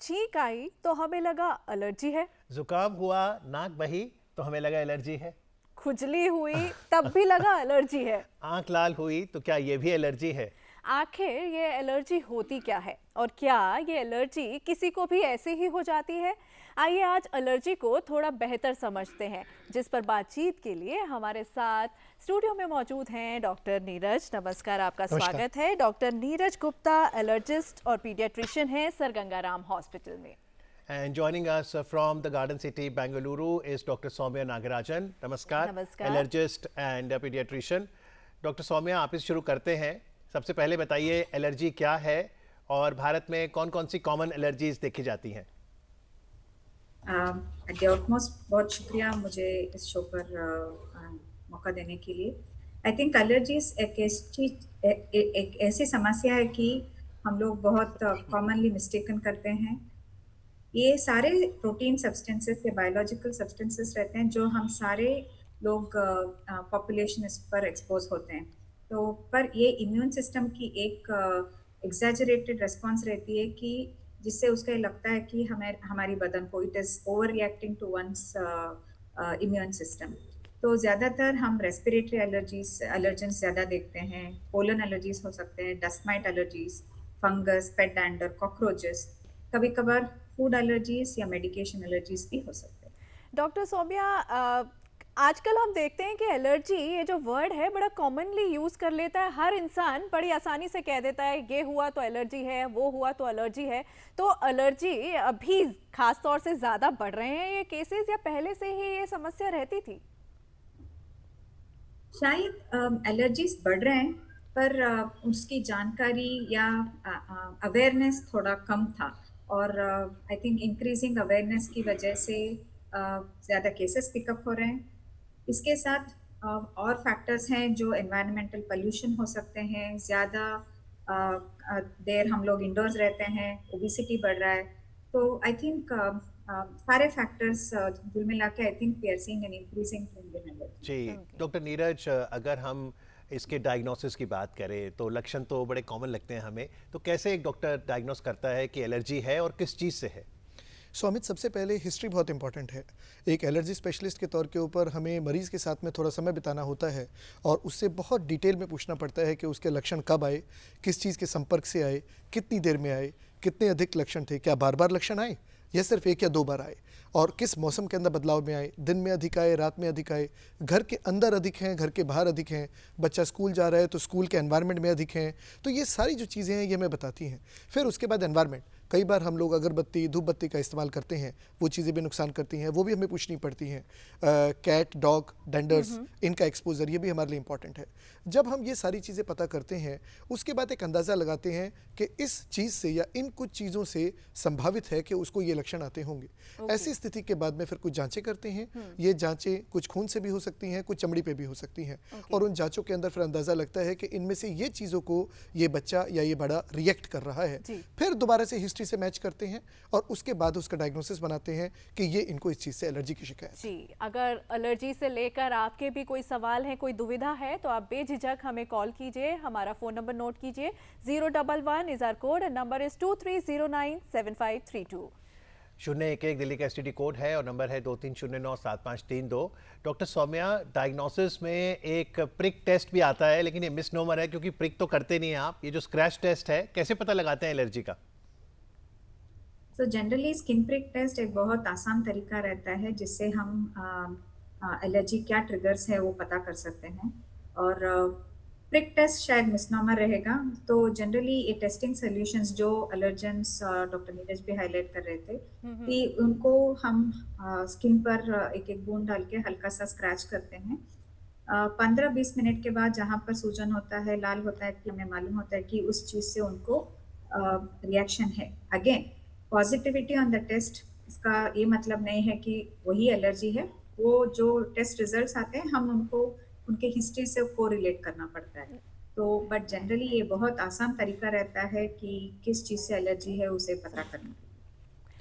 छींक आई तो हमें लगा एलर्जी है, जुकाम हुआ, नाक बही तो हमें लगा एलर्जी है। खुजली हुई तब भी लगा एलर्जी है। आंख लाल हुई तो क्या ये भी एलर्जी है? आखिर ये एलर्जी होती क्या है और क्या ये एलर्जी किसी को भी ऐसे ही हो जाती है? आइए आज एलर्जी को थोड़ा बेहतर समझते हैं, जिस पर बातचीत के लिए हमारे साथ स्टूडियो में मौजूद हैं डॉक्टर नीरज। नमस्कार, आपका नमस्कार। स्वागत है। डॉक्टर नीरज गुप्ता एलर्जिस्ट और पीडियाट्रिशियन हैं सर गंगाराम हॉस्पिटल में। And joining us from the Garden City, Bengaluru is Dr. Soumya Nagarajan. नमस्कार, नमस्कार। Allergist and paediatrician. Doctor Soumya, आप इस शुरू करते हैं। सबसे पहले बताइए एलर्जी क्या है और भारत में कौन कौन सी कॉमन एलर्जीज देखी जाती हैं? ऑलमोस्ट बहुत शुक्रिया मुझे इस शो पर मौका देने के लिए। आई थिंक एलर्जीज एक ऐसी समस्या है कि हम लोग बहुत कॉमनली मिस्टेकन करते हैं। ये सारे प्रोटीन सब्सटेंसेस या बायोलॉजिकल सब्सटेंसेस रहते हैं जो हम सारे लोग पॉपुलेशन इस पर एक्सपोज होते हैं। तो पर ये इम्यून सिस्टम की एक एग्जैजरेटेड रिस्पॉन्स रहती है कि जिससे उसको लगता है कि हमें हमारी बदन को it is over reacting to once immune system. तो ज़्यादातर हम रेस्पिरेटरी एलर्जेंस ज़्यादा देखते हैं। पोलन एलर्जीज हो सकते हैं, डस्ट माइट एलर्जीज, फंगस, पेट डैंडर, कॉकरोचेस, कभी कभार फूड एलर्जीज या मेडिकेशन एलर्जीज भी हो सकते हैं। डॉक्टर सौम्या, आजकल हम देखते हैं कि एलर्जी ये जो वर्ड है बड़ा कॉमनली यूज़ कर लेता है। हर इंसान बड़ी आसानी से कह देता है ये हुआ तो एलर्जी है, वो हुआ तो एलर्जी है। तो एलर्जी अभी खास तौर से ज़्यादा बढ़ रहे हैं ये केसेस, या पहले से ही ये समस्या रहती थी? शायद एलर्जीज बढ़ रहे हैं पर उसकी जानकारी या अवेयरनेस थोड़ा कम था और आई थिंक इंक्रीजिंग अवेयरनेस की वजह से ज़्यादा केसेस पिकअप हो रहे हैं। इसके साथ और फैक्टर्स हैं जो एनवायरमेंटल पोल्यूशन हो सकते हैं, ज़्यादा देर हम लोग इंडोर्स रहते हैं, ओबिसिटी बढ़ रहा है। तो आई थिंक सारे फैक्टर्स कुल मिला के I think we are seeing an increasing trend in allergy. जी, डॉक्टर नीरज, अगर हम इसके डायग्नोसिस की बात करें तो लक्षण तो बड़े कॉमन लगते हैं हमें। तो कैसे एक डॉक्टर डायग्नोस करता है कि एलर्जी है और किस चीज़ से है? सो अमित, सबसे पहले हिस्ट्री बहुत इंपॉर्टेंट है। एक एलर्जी स्पेशलिस्ट के तौर के ऊपर हमें मरीज़ के साथ में थोड़ा समय बिताना होता है और उससे बहुत डिटेल में पूछना पड़ता है कि उसके लक्षण कब आए, किस चीज़ के संपर्क से आए, कितनी देर में आए, कितने अधिक लक्षण थे, क्या बार बार लक्षण आए या सिर्फ एक या दो बार आए, और किस मौसम के अंदर बदलाव में आए, दिन में अधिक आए, रात में अधिक आए, घर के अंदर अधिक हैं, घर के बाहर अधिक हैं, बच्चा स्कूल जा रहा है तो स्कूल के एनवायरनमेंट में अधिक हैं। तो ये सारी जो चीज़ें हैं ये हमें बताती हैं। फिर उसके बाद एनवायरनमेंट, कई बार हम लोग अगरबत्ती, धूप बत्ती का इस्तेमाल करते हैं, वो चीज़ें भी नुकसान करती हैं, वो भी हमें पूछनी पड़ती हैं। कैट, डॉग, डेंडर्स, इनका एक्सपोजर ये भी हमारे लिए इंपॉर्टेंट है। जब हम ये सारी चीज़ें पता करते हैं उसके बाद एक अंदाज़ा लगाते हैं कि इस चीज़ से या इन कुछ चीज़ों से संभावित है कि उसको ये लक्षण आते होंगे। ऐसी स्थिति के बाद में फिर कुछ जांचें करते हैं। ये जांचें कुछ खून से भी हो सकती हैं, कुछ चमड़ी पे भी हो सकती हैं, और उन जांचों के अंदर फिर अंदाज़ा लगता है कि इनमें से ये चीज़ों को ये बच्चा या ये बड़ा रिएक्ट कर रहा है। फिर दोबारा से हिस्ट्री से मैच करते हैं और उसके बाद उसका डायग्नोसिस बनाते हैं कि ये इनको इस चीज़ से एलर्जी की शिकायत है। जी, अगर एलर्जी से लेकर आपके भी कोई सवाल है, कोई दुविधा है, तो आप बेझिझक हमें कॉल कीजिए। हमारा फ़ोन नंबर नोट कीजिए, 011 is our code, number is 23097532। 011 Delhi का एसटीडी कोड है और नंबर है 23097532। डॉक्टर सौम्या, डायग्नोसिस में एक प्रिक टेस्ट भी आता है, लेकिन ये मिसनोमर है क्योंकि प्रिक तो करते नहीं हैं आप। ये जो स्क्रैच टेस्ट है, कैसे पता लगाते हैं एलर्जी का? तो जनरली स्किन प्रिक टेस्ट एक बहुत आसान तरीका रहता है जिससे हम एलर्जी क्या ट्रिगर्स है वो पता कर सकते हैं। और प्रिक टेस्ट शायद मिसनोमर रहेगा। तो जनरली ये टेस्टिंग सॉल्यूशंस जो एलर्जेंस डॉक्टर नीरज भी हाईलाइट कर रहे थे कि उनको हम स्किन पर एक एक बूंद डाल के हल्का सा स्क्रैच करते हैं। 15-20 मिनट के बाद जहाँ पर सूजन होता है, लाल होता है, कि हमें मालूम होता है कि उस चीज़ से उनको रिएक्शन है। Again positivity on the test, इसका ये मतलब नहीं है कि वही एलर्जी है। वो जो टेस्ट रिजल्ट्स आते हैं हम उनको उनके हिस्ट्री से कोरिलेट करना पड़ता है। तो बट जनरली ये बहुत आसान तरीका रहता है कि किस चीज़ से एलर्जी है उसे पता करना।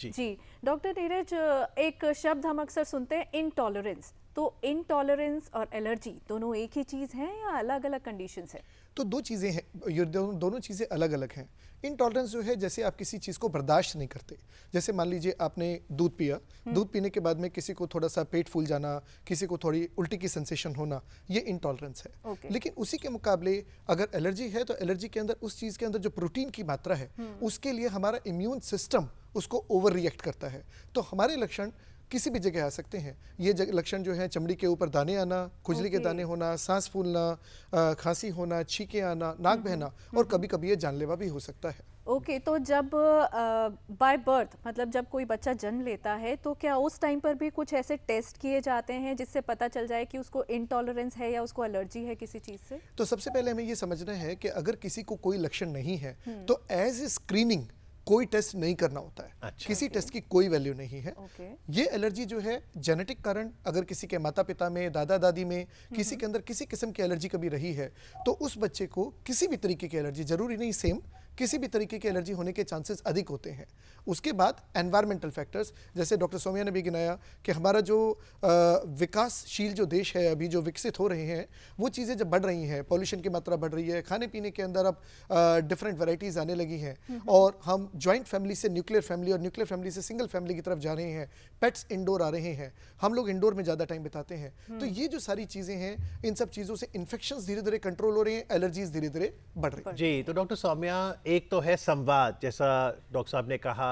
जी, डॉक्टर नीरज, एक शब्द हम अक्सर सुनते हैं, इंटॉलरेंस। तो इंटॉलरेंस और एलर्जी दोनों एक ही चीज़ है या अलग अलग कंडीशंस है? तो दो चीज़ें हैं, ये दोनों चीज़ें अलग अलग हैं। इनटॉलरेंस जो है, जैसे आप किसी चीज़ को बर्दाश्त नहीं करते, जैसे मान लीजिए आपने दूध पिया, दूध पीने के बाद में किसी को थोड़ा सा पेट फूल जाना, किसी को थोड़ी उल्टी की सेंसेशन होना, ये इनटॉलरेंस है। Okay. लेकिन उसी के मुकाबले अगर एलर्जी है तो एलर्जी के अंदर उस चीज़ के अंदर जो प्रोटीन की मात्रा है उसके लिए हमारा इम्यून सिस्टम उसको ओवर रिएक्ट करता है। तो हमारे लक्षण किसी भी जगह आ सकते हैं। ये लक्षण जो है, चमड़ी के ऊपर दाने आना, खुजली के Okay. दाने होना, सांस फूलना, खांसी होना, छींके आना, नाक बहना, और कभी कभी ये जानलेवा भी हो सकता है। ओके, तो जब बाय बर्थ मतलब जब कोई बच्चा जन्म लेता है तो क्या उस टाइम पर भी कुछ ऐसे टेस्ट किए जाते हैं जिससे पता चल जाए कि उसको इंटॉलरेंस है या उसको एलर्जी है किसी चीज़ से? तो सबसे पहले हमें ये समझना है कि अगर किसी को कोई लक्षण नहीं है तो एज ए स्क्रीनिंग कोई टेस्ट नहीं करना होता है। अच्छा। किसी टेस्ट की कोई वैल्यू नहीं है। ओके। ये एलर्जी जो है जेनेटिक कारण, अगर किसी के माता पिता में, दादा दादी में किसी के अंदर किसी किस्म की एलर्जी कभी रही है तो उस बच्चे को किसी भी तरीके की एलर्जी, जरूरी नहीं सेम, किसी भी तरीके की एलर्जी होने के चांसेस अधिक होते हैं। उसके बाद एनवायरमेंटल फैक्टर्स, जैसे डॉक्टर सौम्या ने भी गिनाया कि हमारा जो विकासशील जो देश है, अभी जो विकसित हो रहे हैं, वो चीज़ें जब बढ़ रही हैं, पॉल्यूशन की मात्रा बढ़ रही है, खाने पीने के अंदर अब डिफरेंट वैरायटीज़ आने लगी हैं, और हम जॉइंट फैमिली से न्यूक्लियर फैमिली और न्यूक्लियर फैमिली से सिंगल फैमिली की तरफ जा रहे हैं, पेट्स इंडोर आ रहे हैं, हम लोग इंडोर में ज़्यादा टाइम बिताते हैं। तो ये जो सारी चीज़ें हैं, इन सब चीज़ों से इन्फेक्शंस धीरे धीरे कंट्रोल हो रहे हैं, एलर्जीज धीरे धीरे बढ़ रही हैं। जी, तो डॉक्टर सौम्या, एक तो है संवाद, जैसा डॉक्टर साहब ने कहा,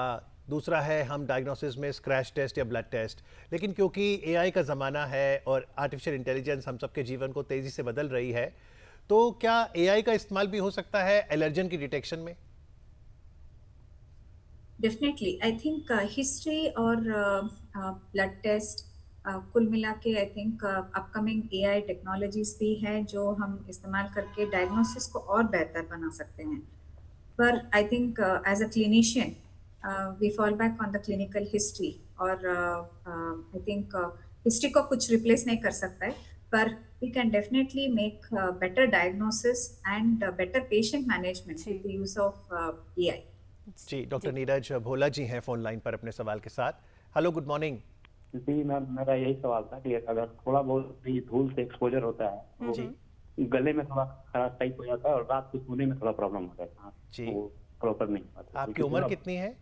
दूसरा है हम डायग्नोसिस में स्क्रैच टेस्ट या ब्लड टेस्ट, लेकिन क्योंकि एआई का ज़माना है और आर्टिफिशियल इंटेलिजेंस हम सबके जीवन को तेज़ी से बदल रही है, तो क्या एआई का इस्तेमाल भी हो सकता है एलर्जन की डिटेक्शन में? डेफिनेटली आई थिंक हिस्ट्री और ब्लड टेस्ट कुल मिला के I think upcoming AI technologies भी है जो हम इस्तेमाल करके डायग्नोसिस को और बेहतर बना सकते हैं। पर I think as a clinician we fall back on the clinical history, और आई थिंक हिस्ट्री को कुछ रिप्लेस नहीं कर सकता है, पर we can definitely make better diagnosis and better patient management जी। With the use of AI. जी, डॉक्टर नीरज भोला जी हैं फोन लाइन पर अपने सवाल के साथ। Hello, good morning. जी मैम, मेरा यही सवाल था कि अगर थोड़ा बहुत भी धूल से एक्सपोजर होता है तो गले में थोड़ा खराश टाइप हो जाता है और रात को सोने में थोड़ा प्रॉब्लम हो जाता है। जी। वो प्रॉपर नहीं होता। आपकी उम्र कितनी है?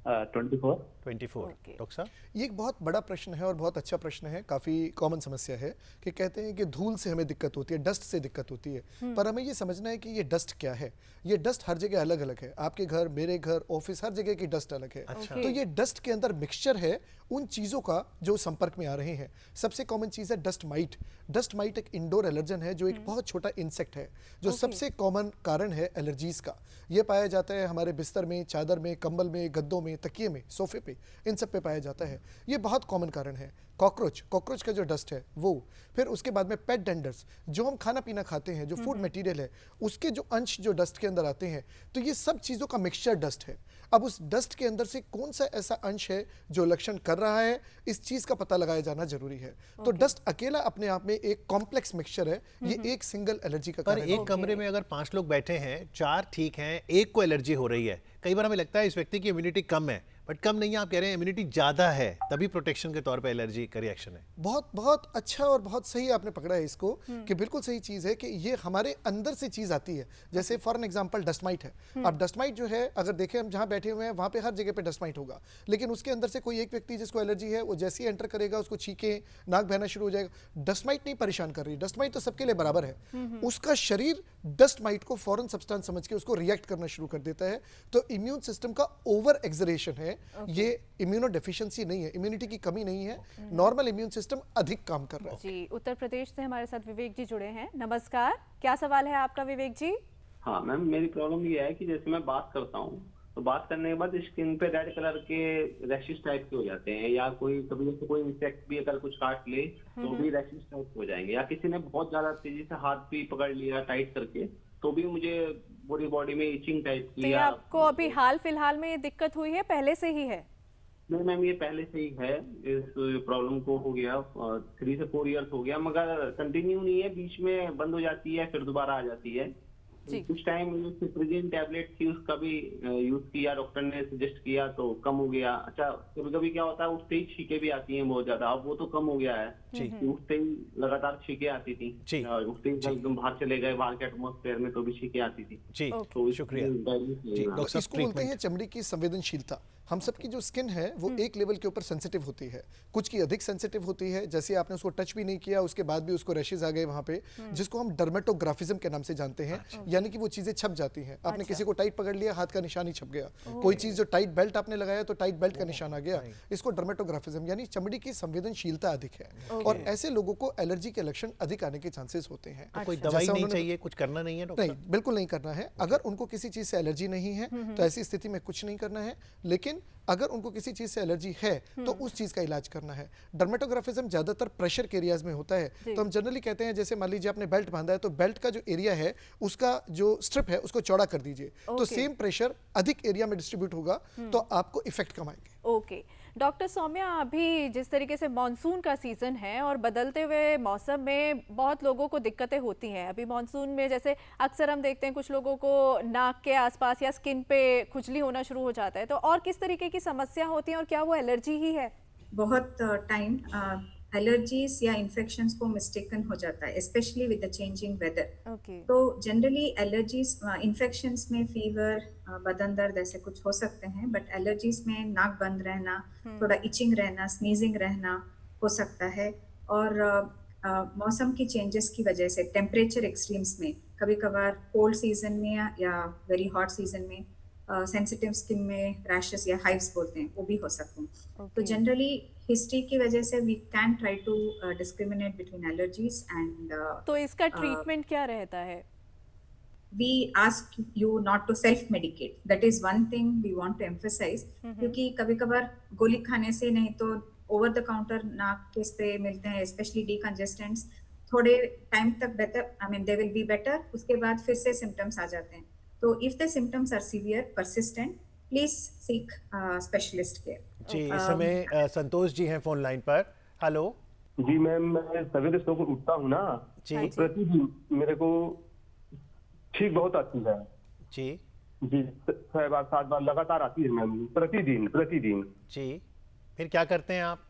24। 24। Okay. डॉक्टर साहब? ये एक बहुत बड़ा प्रश्न है और बहुत अच्छा प्रश्न है, काफ़ी कॉमन समस्या है कि कहते हैं कि धूल से हमें दिक्कत होती है, डस्ट से दिक्कत होती है, पर हमें ये समझना है कि ये डस्ट क्या है। ये डस्ट हर जगह अलग अलग है, आपके घर, मेरे घर, ऑफिस, हर जगह की डस्ट अलग है। अच्छा। तो ये डस्ट के अंदर मिक्सचर है उन चीज़ों का जो संपर्क में आ रहे हैं। सबसे कॉमन चीज़ है डस्ट माइट। डस्ट माइट एक इंडोर एलर्जन है जो एक बहुत छोटा इंसेक्ट है, जो सबसे कॉमन कारण है एलर्जीज का। ये पाया जाता है हमारे बिस्तर में, चादर में, कंबल में, गद्दों में, तकिए में, सोफे पे, इन सब पे पाया जाता है। ये बहुत कॉमन कारण है। कॉकरोच का जो डस्ट है वो, फिर उसके बाद में पेट डेंडर्स, जो हम खाना पीना खाते हैं, जो फूड मटेरियल है, उसके जो अंश जो डस्ट के अंदर आते हैं, तो ये सब चीज़ों का मिक्सचर डस्ट है। अब उस डस्ट के अंदर से कौन सा ऐसा अंश है जो लक्षण कर रहा है, इस चीज़ का पता लगाया जाना जरूरी है। तो डस्ट अकेला अपने आप में एक कॉम्प्लेक्स मिक्सचर है, ये एक सिंगल एलर्जी का पर कारण एक कमरे में अगर 5 लोग बैठे हैं, 4 ठीक हैं, एक को एलर्जी हो रही है, कई बार हमें लगता है इस व्यक्ति की इम्यूनिटी कम है, बट कम नहीं है, आप कह रहे हैं इम्यूनिटी ज़्यादा है, तभी प्रोटेक्शन के तौर पे एलर्जी का रिएक्शन है। बहुत बहुत अच्छा और बहुत सही आपने पकड़ा है इसको, कि बिल्कुल सही चीज़ है कि ये हमारे अंदर से चीज़ आती है। जैसे for an example dust might है। अब डस्ट माइट जो है, अगर देखें हम जहाँ बैठे हुए हैं वहाँ पे हर जगह पे डस्ट माइट होगा, लेकिन उसके अंदर से कोई एक व्यक्ति जिसको एलर्जी है, वो जैसे ही एंटर करेगा उसको छींके, नाक बहना शुरू हो जाएगा। डस्ट माइट नहीं परेशान कर रही, डस्ट माइट तो सबके लिए बराबर है। उसका शरीर डस्ट माइट को फॉरेन सब्सटेंस समझ के उसको रिएक्ट करना शुरू कर देता है। तो इम्यून सिस्टम का ओवर एक्सरेशन है, ये इम्यूनो डेफिशिएंसी नहीं है, इम्यूनिटी की कमी नहीं है, नॉर्मल इम्यून सिस्टम अधिक काम कर रहा है। जी, उत्तर प्रदेश से हमारे साथ विवेक जी जुड़े हैं। नमस्कार, क्या सवाल है आपका विवेक जी? हाँ मैम, मेरी प्रॉब्लम ये है कि जैसे मैं बात करता हूँ तो बात करने के बाद स्किन पे रेड कलर के रैशेस टाइप के हो जाते हैं, या कोई कभी जैसे कोई इंसेक्ट भी अगर कुछ काट ले तो भी रैशेस टाइप हो जाएंगे, या किसी ने बहुत ज्यादा तेजी से हाथ भी पकड़ लिया टाइट करके तो भी मुझे पूरी बॉडी में इचिंग टाइप तो की। ये या आपको अभी हाल फिलहाल में ये दिक्कत हुई है, पहले से ही है? नहीं मैम, ये पहले से ही है, इस प्रॉब्लम को हो गया 3 से 4 इयर्स हो गया, मगर कंटिन्यू नहीं है, बीच में बंद हो जाती है फिर दोबारा आ जाती है। जी। कुछ टाइम सिट्रिजिन टैबलेट थी, उसका भी यूज किया, डॉक्टर ने सजेस्ट किया तो कम हो गया। अच्छा, कभी कभी क्या होता है, उठते ही छींके भी आती हैं बहुत ज्यादा, अब वो तो कम हो गया है जी। कि उठते ही लगातार छींके आती थी। जी। उठते ही जी। एकदम बाहर चले गए, बाहर के एटमोस्फेयर में, तो भी छींके आती थी। जी, ओके। तो शुक्रिया। जी, तो डॉक्टर साहब इसको बोलते हैं ट्रीटमेंट। चमड़ी की संवेदनशीलता। हम सबकी जो स्किन है वो एक लेवल के ऊपर सेंसिटिव होती है, कुछ की अधिक सेंसिटिव होती है, जैसे आपने उसको टच भी नहीं किया उसके बाद भी उसको रैशेज आ गए वहाँ पे, जिसको हम डर्मेटोग्राफिज्म के नाम से जानते हैं, यानी कि वो चीज़ें छप जाती हैं। आपने किसी को टाइट पकड़ लिया, हाथ का निशान ही छप गया। कोई चीज़ जो टाइट बेल्ट आपने लगाया तो टाइट बेल्ट का निशान आ गया। इसको डर्मेटोग्राफिज्म यानी चमड़ी की संवेदनशीलता अधिक है, और ऐसे लोगों को एलर्जी के लक्षण अधिक आने के चांसेस होते हैं। तो कोई अच्छा। दवाई जैसा नहीं उन्होंने- चाहिए, कुछ करना नहीं है डॉक्टर नहीं, बिल्कुल नहीं करना है। अगर उनको किसी चीज़ से एलर्जी नहीं है तो ऐसी स्थिति में कुछ नहीं करना है, लेकिन अगर उनको किसी चीज़ से एलर्जी है तो उस चीज़ का इलाज करना है। डर्मेटोग्राफिज्म ज़्यादातर प्रेशर के एरियाज में होता है, तो हम जनरली कहते हैं, जैसे मान लीजिए आपने बेल्ट बांधा है तो बेल्ट का जो एरिया है उसका जो स्ट्रिप है उसको चौड़ा कर दीजिए, तो ओके। सेम प्रेशर अधिक एरिया में डिस्ट्रीब्यूट होगा तो आपको इफेक्ट कम आएंगे। ओके डॉक्टर सौम्या, अभी जिस तरीके से मॉनसून का सीज़न है और बदलते हुए मौसम में बहुत लोगों को दिक्कतें होती हैं। अभी मॉनसून में जैसे अक्सर हम देखते हैं कुछ लोगों को नाक के आसपास या स्किन पे खुजली होना शुरू हो जाता है, तो और किस तरीके की समस्या होती है और क्या वो एलर्जी ही है? बहुत टाइम एलर्जीज या इन्फेक्शंस को मिस्टेकन हो जाता है, specially with the changing weather. Okay. तो जनरली एलर्जीज इन्फेक्शंस में फीवर, बदन दर्द ऐसे कुछ हो सकते हैं, बट एलर्जीज में नाक बंद रहना, थोड़ा इचिंग रहना, स्नीजिंग रहना हो सकता है। और मौसम की चेंजेस की वजह से टेम्परेचर एक्सट्रीम्स में, कभी कभार कोल्ड सीजन में या वेरी हॉट सीजन में सेंसिटिव स्किन में रैशेस या हाइव्स बोलते हैं, वो भी हो सकते हैं। तो ओके। जनरली हिस्ट्री की वजह से we can try to discriminate between allergies and तो इसका ट्रीटमेंट क्या रहता है? we ask you not to self medicate. That is one thing we want to emphasize, क्योंकि कभी कभार गोली खाने से नहीं तो ओवर द काउंटर नाक के स्प्रे मिलते हैं, स्पेशली डीकंजेस्टेंट्स, थोड़े टाइम तक better, I mean they will be better, उसके बाद फिर से सिम्टम्स आ जाते हैं। तो if the symptoms are severe persistent, please seek specialist care. जी, इस समय संतोष जी हैं फोन लाइन पर। हेलो जी मैम, मैं सवेरे सोकर उठता हूँ ना, जी। हाँ जी। प्रतिदिन मेरे को ठीक बहुत आती है जी। जी, 6 बार 7 बार लगातार आती है मैम, प्रतिदिन प्रतिदिन। जी, फिर क्या करते हैं आप?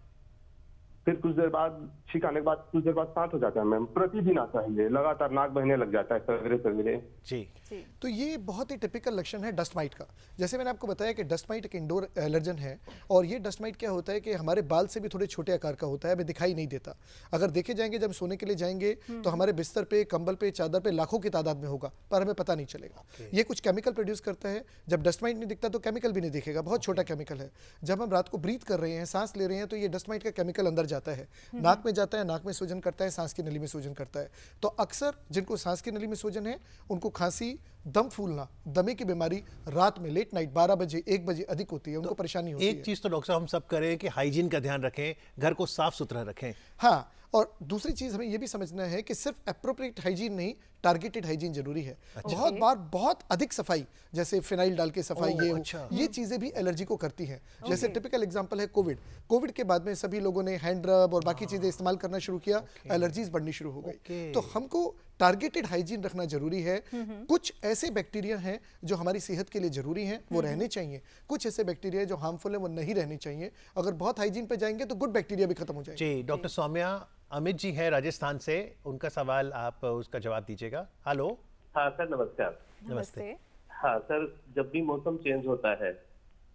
फिर कुछ देर बाद छींक आने के बाद कुछ देर बाद शांत हो जाता है मैम, प्रतिदिन आता है ये, लगातार नाक बहने लग जाता है सवेरे सवेरे। जी। जी। तो ये बहुत ही टिपिकल लक्षण है डस्ट माइट का। जैसे मैंने आपको बताया कि डस्ट माइट एक इंडोर एलर्जन है, और ये डस्ट माइट क्या होता है कि हमारे बाल से भी थोड़े छोटे आकार का होता है, हमें दिखाई नहीं देता। अगर देखे जाएंगे जब सोने के लिए जाएंगे तो हमारे बिस्तर पे, कंबल पे, चादर पे लाखों की तादाद में होगा, पर हमें पता नहीं चलेगा। ये कुछ केमिकल प्रोड्यूस करता है। जब डस्ट माइट नहीं दिखता तो केमिकल भी नहीं दिखेगा, बहुत छोटा केमिकल है। जब हम रात को ब्रीथ कर रहे हैं, सांस ले रहे हैं, तो ये डस्ट माइट का केमिकल अंदर जाता है, नाक में जाता है, नाक में सूजन करता है, सांस की नली में सूजन करता है। तो अक्सर जिनको सांस की नली में सूजन है उनको खांसी, दम फूलना, दमे की बीमारी रात में लेट नाइट 12 बजे 1 बजे अधिक होती है, उनको परेशानी होती है। एक चीज तो डॉक्टर साहब हम सब करें कि हाइजीन का ध्यान रखें, घर को साफ सुथरा रखें। हाँ, और दूसरी चीज हमें यह भी समझना है कि सिर्फ एप्रोप्रिएट हाइजीन नहीं, टारगेटेड हाइजीन जरूरी है। बहुत बार बहुत अधिक सफाई, जैसे फिनाइल डाल के सफाई, ओह, ये अच्छा। ये चीजें भी एलर्जी को करती हैं। जैसे टिपिकल एग्जांपल है कोविड के बाद में सभी लोगों ने हैंड रब और बाकी चीजें इस्तेमाल करना शुरू किया, एलर्जीज बढ़नी शुरू हो गई। तो हमको टारगेटेड हाइजीन रखना जरूरी है। कुछ ऐसे बैक्टीरिया हैं जो हमारी सेहत के लिए जरूरी हैं, वो रहने चाहिए। कुछ ऐसे बैक्टीरिया जो हार्मफुल है वो नहीं रहने चाहिए। अगर बहुत हाइजीन पे जाएंगे तो गुड बैक्टीरिया भी खत्म हो जाएंगे। जी, डॉक्टर सौम्या, अमित जी हैं राजस्थान से, उनका सवाल आप उसका जवाब दीजिएगा। हेलो। हाँ सर, नमस्कार। नमस्ते। हाँ सर, जब भी मौसम चेंज होता है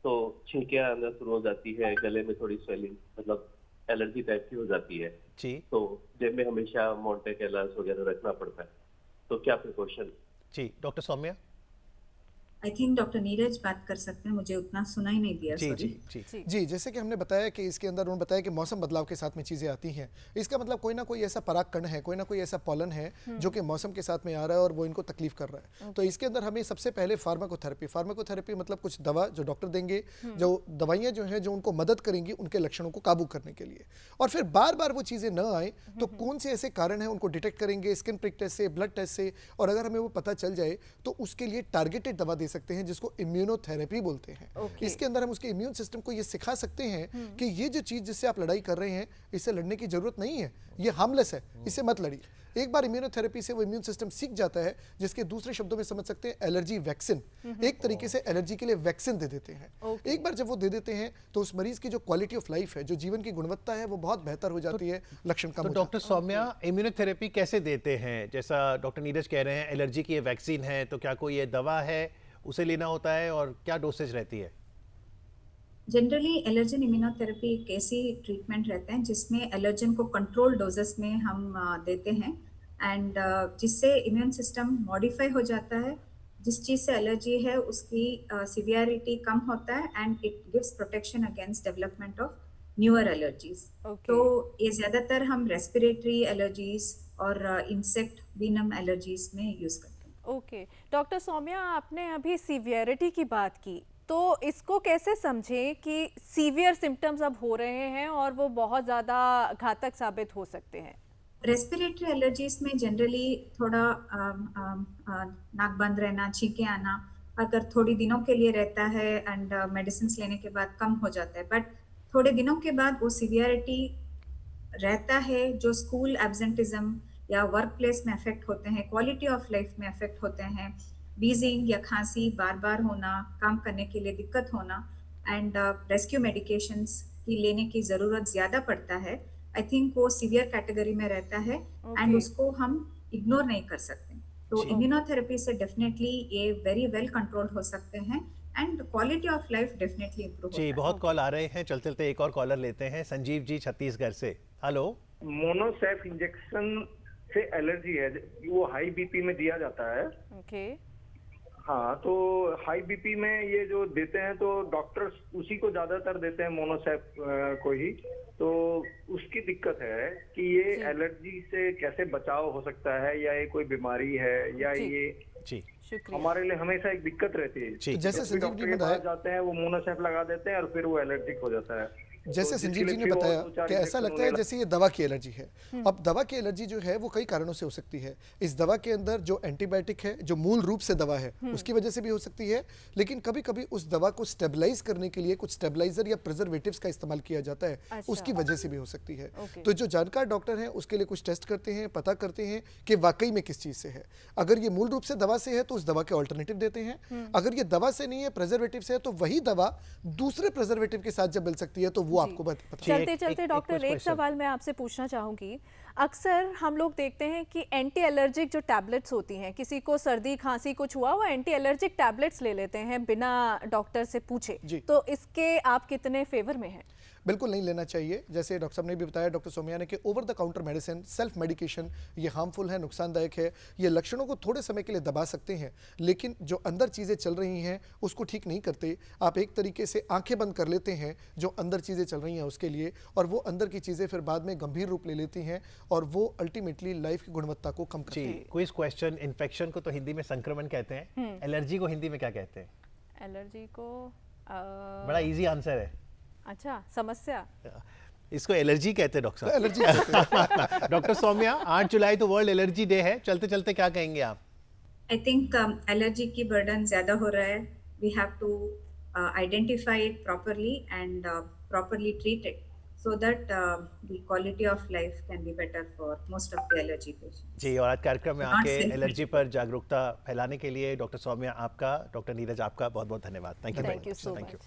तो छींकें आना शुरू हो जाती है, गले में थोड़ी स्वेलिंग, मतलब एलर्जी टाइप की हो जाती है। जी। तो जेब में हमेशा मॉन्टेक एलर्स वगैरह रखना पड़ता है, तो क्या प्रिकॉशन? जी, doctor Saumya. I think doctor Neeraj बात कर सकते हैं, मुझे उतना सुना ही नहीं दिया। जी सॉरी। जी जी जी, जैसे कि हमने बताया कि इसके अंदर उन्होंने बताया कि मौसम बदलाव के साथ में चीज़ें आती हैं। इसका मतलब कोई ना कोई ऐसा परागकण है, कोई ना कोई ऐसा पॉलन है जो कि मौसम के साथ में आ रहा है और वो इनको तकलीफ कर रहा है। तो इसके अंदर हमें सबसे पहले फार्माकोथेरेपी मतलब कुछ दवा जो डॉक्टर देंगे, जो दवाइयाँ जो हैं जो उनको मदद करेंगी उनके लक्षणों को काबू करने के लिए। और फिर बार बार वो चीज़ें न आए तो कौन से ऐसे कारण हैं उनको डिटेक्ट करेंगे स्किन प्रिक टेस्ट से, ब्लड टेस्ट से, और अगर हमें वो पता चल जाए तो उसके लिए टारगेटेड दवा दे दे सकते हैं जिसको इम्यूनोथेरेपी बोलते हैं। Okay. इसके अंदर हम उसके इम्यून सिस्टम को ये सिखा सकते हैं कि ये जो चीज जिससे आप लड़ाई कर रहे हैं इससे लड़ने की जरूरत नहीं है, ये हार्मलेस है, इससे मत लड़िए। एक बार इम्यूनोथेरेपी से वो इम्यून सिस्टम सीख जाता है, जिसके दूसरे शब्दों में समझ सकते हैं एलर्जी वैक्सीन, एक तरीके से एलर्जी के लिए वैक्सीन दे देते हैं। Okay. एक बार जब वो दे देते हैं तो उस मरीज की जो क्वालिटी ऑफ लाइफ है, जो जीवन की गुणवत्ता है, वो बहुत बेहतर हो जाती है, लक्षण कम तो हो जाते हैं। डॉक्टर सौम्या, इम्यूनोथेरेपी कैसे देते हैं? जैसा डॉक्टर नीरज कह रहे हैं एलर्जी की ये वैक्सीन है, तो क्या कोई ये दवा है उसे लेना होता है और क्या डोसेज रहती है? जनरली एलर्जन इम्यूनोथेरेपी एक ऐसी ट्रीटमेंट रहते हैं जिसमें एलर्जन को कंट्रोल डोजेस में हम देते हैं एंड जिससे इम्यून सिस्टम मॉडिफाई हो जाता है। जिस चीज़ से एलर्जी है उसकी सिवियरिटी कम होता है and it gives protection against development of newer allergies. Okay. तो ये ज़्यादातर हम रेस्पिरेटरी एलर्जीज और इंसेक्ट वीनम एलर्जीज में यूज़ करते हैं। ओके डॉक्टर सौम्या, आपने अभी सीवियरिटी की बात की, तो इसको कैसे समझें कि सीवियर सिम्टम्स अब हो रहे हैं और वो बहुत ज़्यादा घातक साबित हो सकते हैं? रेस्पिरेटरी एलर्जीज में जनरली थोड़ा नाक बंद रहना, छींके आना, अगर थोड़ी दिनों के लिए रहता है एंड मेडिसिन लेने के बाद कम हो जाता है, बट थोड़े दिनों के बाद वो सिवियरिटी रहता है, जो स्कूल एब्सेंटिज्म या वर्क प्लेस में अफेक्ट होते हैं, क्वालिटी ऑफ लाइफ में अफेक्ट होते हैं, वीजिंग या खांसी बार बार होना, काम करने के लिए दिक्कत होना एंड रेस्क्यू मेडिकेशंस की लेने की ज़रूरत ज़्यादा पड़ता है। आई थिंक वो सीवियर कैटेगरी में रहता है एंड Okay. उसको हम इग्नोर नहीं कर सकते। तो जी। इम्यूनोथेरेपी से डेफिनेटली ये वेरी वेल कंट्रोल हो सकते हैं and quality of life definitely improve जी, बहुत कॉल आ रहे हैं, चलते चलते एक और कॉलर लेते हैं। संजीव जी छत्तीसगढ़ से, हेलो। मोनोसेफ इंजेक्शन से एलर्जी है, वो हाई बीपी में दिया जाता है। ओके हाँ, तो हाई बीपी में ये जो देते हैं तो डॉक्टर्स उसी को ज्यादातर देते हैं, मोनोसेफ को ही। तो उसकी दिक्कत है कि ये जी। एलर्जी से कैसे बचाव हो सकता है, या ये कोई बीमारी है, या जी। ये जी शुक्रिया। हमारे लिए हमेशा एक दिक्कत रहती है। जी। तो जैसे जब भी संजीव डॉक्टर जी के ने पास बताया, जाते हैं वो मोनोसेफ लगा देते हैं और फिर वो एलर्जिक हो जाता है। जैसे तो संजीव जिसके जी ने लिए फिर बताया और 2-4 कि ऐसा इंजेक्शन लगता है लेना- जैसे ये दवा की एलर्जी है। अब दवा की एलर्जी जो है वो कई कारणों से हो सकती है। इस दवा के अंदर जो एंटीबायोटिक है, जो मूल रूप से दवा है, उसकी वजह से भी हो सकती है, लेकिन कभी कभी उस दवा को स्टेबलाइज करने के लिए कुछ स्टेबलाइजर या प्रिजर्वेटिव्स का इस्तेमाल किया जाता है, अच्छा। उसकी वजह से भी हो सकती है। ओके। तो जो जानकार डॉक्टर हैं उसके लिए कुछ टेस्ट करते हैं, पता करते हैं कि वाकई में किस चीज से है। अगर ये मूल रूप से दवा से है तो उस दवा के ऑल्टरनेटिव देते हैं। अगर ये दवा से नहीं है, प्रिजर्वेटिव से है, तो वही दवा दूसरे प्रिजर्वेटिव के साथ जब मिल सकती है तो वो जी। आपको पता जी, चलते एक चलते डॉक्टर एक question। सवाल मैं आपसे पूछना चाहूँगी। अक्सर हम लोग देखते हैं कि एंटी एलर्जिक जो टैबलेट्स होती हैं, किसी को सर्दी खांसी कुछ हुआ वो एंटी एलर्जिक टैबलेट्स ले लेते हैं बिना डॉक्टर से पूछे, जी। तो इसके आप कितने फेवर में हैं? बिल्कुल नहीं लेना चाहिए। जैसे डॉक्टर साहब ने भी बताया, डॉक्टर सौम्या ने, कि over the counter medicine, self medication, ये हार्मफुल है, नुकसानदायक है। ये लक्षणों को थोड़े समय के लिए दबा सकते हैं, लेकिन जो अंदर चीज़ें चल रही हैं उसको ठीक नहीं करते। आप एक तरीके से आंखें बंद कर लेते हैं जो अंदर चीज़ें चल रही हैं उसके लिए, और वो अंदर की चीज़ें फिर बाद में गंभीर रूप ले लेती हैं और वो अल्टीमेटली लाइफ की गुणवत्ता को कम करती जी, हैं। Quiz question. इन्फेक्शन को तो हिंदी में संक्रमण कहते हैं, एलर्जी को हिंदी में क्या कहते हैं? एलर्जी को बड़ा इजी आंसर है, अच्छा, समस्या। इसको एलर्जी कहते हैं डॉक्टर तो साहब। एलर्जी कहते हैं। डॉक्टर सौम्या, 8 जुलाई तो वर्ल्ड एलर्जी डे है, चलते चलते क्या कहेंगे आप? आई थिंक एलर्जी की बर्डन ज़्यादा हो रहा है। We have to identify it properly and properly treat it so that the quality of life can be better for most of the allergy patients. जी, और आज कार्यक्रम में Not आके self-medicated. एलर्जी पर जागरूकता फैलाने के लिए डॉक्टर सौम्या आपका, डॉक्टर नीरज आपका बहुत बहुत धन्यवाद। Thank you thank you so thank you. Much.